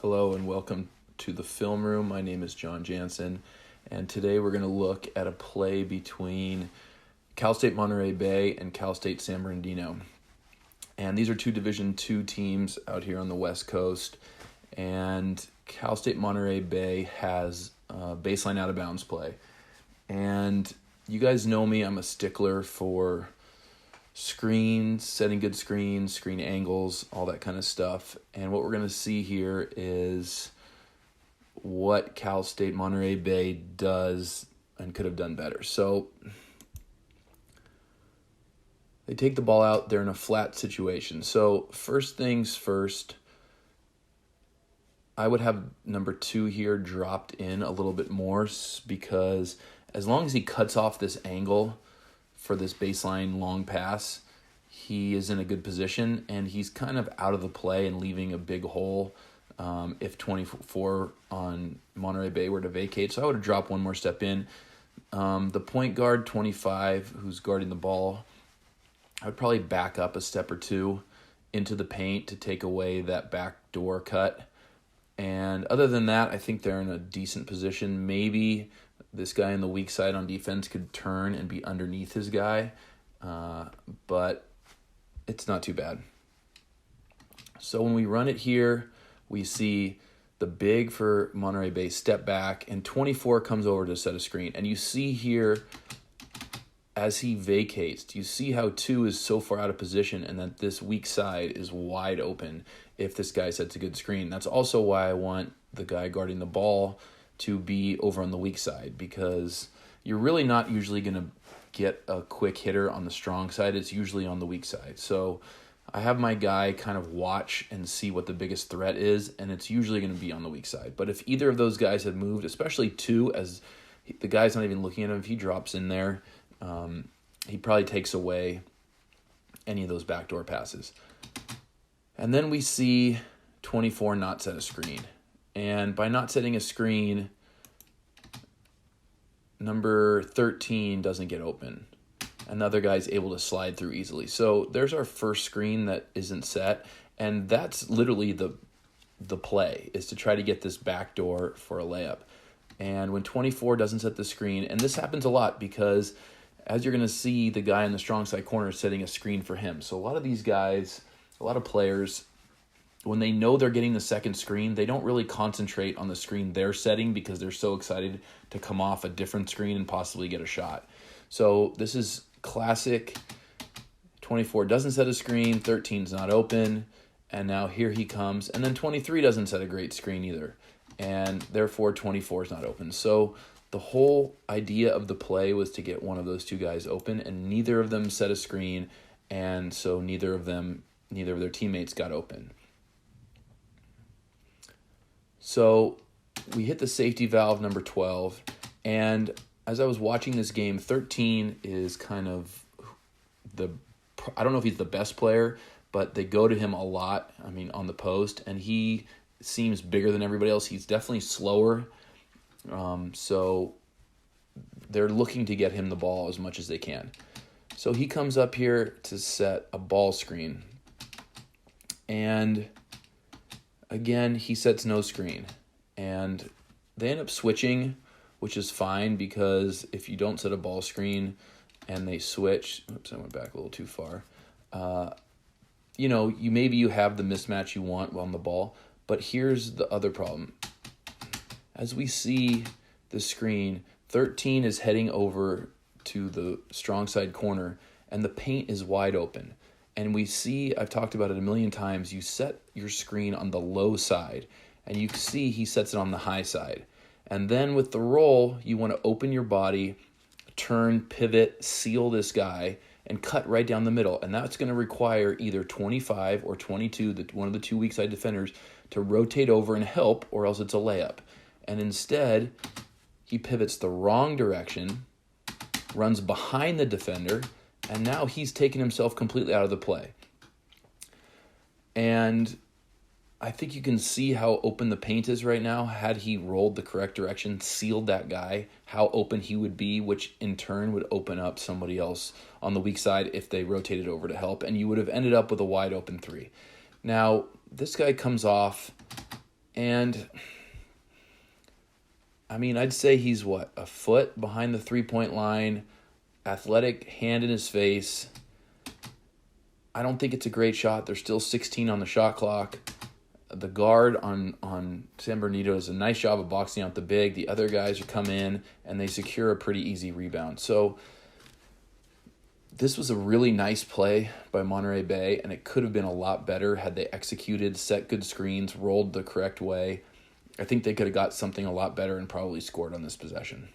Hello and welcome to the Film Room. My name is John Jansen, and today we're going to look at a play between Cal State Monterey Bay and Cal State San Bernardino. And these are two Division II teams out here on the West Coast, and Cal State Monterey Bay has baseline out-of-bounds play. And you guys know me, I'm a stickler for screens, setting good screens, screen angles, all that kind of stuff. And what we're going to see here is what Cal State Monterey Bay does and could have done better. So they take the ball out, they're in a flat situation. So first things first, I would have number 2 here dropped in a little bit more, because as long as he cuts off this angle for this baseline long pass, he is in a good position, and he's kind of out of the play and leaving a big hole if 24 on Monterey Bay were to vacate. So I would have dropped one more step in. The point guard, 25, who's guarding the ball, I would probably back up a step or two into the paint to take away that backdoor cut. And other than that, I think they're in a decent position. Maybe this guy on the weak side on defense could turn and be underneath his guy, but it's not too bad. So when we run it here, we see the big for Monterey Bay step back, and 24 comes over to set a screen. And you see here, as he vacates, you see how 2 is so far out of position and that this weak side is wide open if this guy sets a good screen. That's also why I want the guy guarding the ball to be over on the weak side, because you're really not usually going to get a quick hitter on the strong side. It's usually on the weak side. So I have my guy kind of watch and see what the biggest threat is, and it's usually going to be on the weak side. But if either of those guys had moved, especially 2, as the guy's not even looking at him, if he drops in there, he probably takes away any of those backdoor passes. And then we see 24 not set a screen. And by not setting a screen, number 13 doesn't get open. Another guy's able to slide through easily. So there's our first screen that isn't set. And that's literally the play, is to try to get this backdoor for a layup. And when 24 doesn't set the screen, and this happens a lot because, as you're going to see, the guy in the strong side corner is setting a screen for him. So a lot of these guys, a lot of players, when they know they're getting the second screen, they don't really concentrate on the screen they're setting because they're so excited to come off a different screen and possibly get a shot. So this is classic. 24 doesn't set a screen, 13's not open, and now here he comes. And then 23 doesn't set a great screen either, and therefore 24 is not open. So the whole idea of the play was to get one of those 2 guys open, and neither of them set a screen, and so neither of their teammates got open. So we hit the safety valve, number 12, and as I was watching this game, 13 is kind of I don't know if he's the best player, but they go to him a lot, on the post, and he seems bigger than everybody else. He's definitely slower, so they're looking to get him the ball as much as they can. So he comes up here to set a ball screen, and again, he sets no screen, and they end up switching, which is fine, because if you don't set a ball screen and they switch, oops, I went back a little too far, you have the mismatch you want on the ball. But here's the other problem. As we see the screen, 13 is heading over to the strong side corner, and the paint is wide open. And we see, I've talked about it a million times, you set your screen on the low side, and you see he sets it on the high side. And then with the roll, you want to open your body, turn, pivot, seal this guy, and cut right down the middle. And that's going to require either 25 or 22, one of the 2 weak side defenders, to rotate over and help, or else it's a layup. And instead, he pivots the wrong direction, runs behind the defender, and now he's taken himself completely out of the play. And I think you can see how open the paint is right now. Had he rolled the correct direction, sealed that guy, how open he would be, which in turn would open up somebody else on the weak side if they rotated over to help, and you would have ended up with a wide open 3. Now, this guy comes off And I mean, I'd say he's a foot behind the 3-point line, athletic, hand in his face. I don't think it's a great shot. There's still 16 on the shot clock. The guard on San Bernardino does a nice job of boxing out the big. The other guys come in, and they secure a pretty easy rebound. So this was a really nice play by Monterey Bay, and it could have been a lot better had they executed, set good screens, rolled the correct way. I think they could have got something a lot better and probably scored on this possession.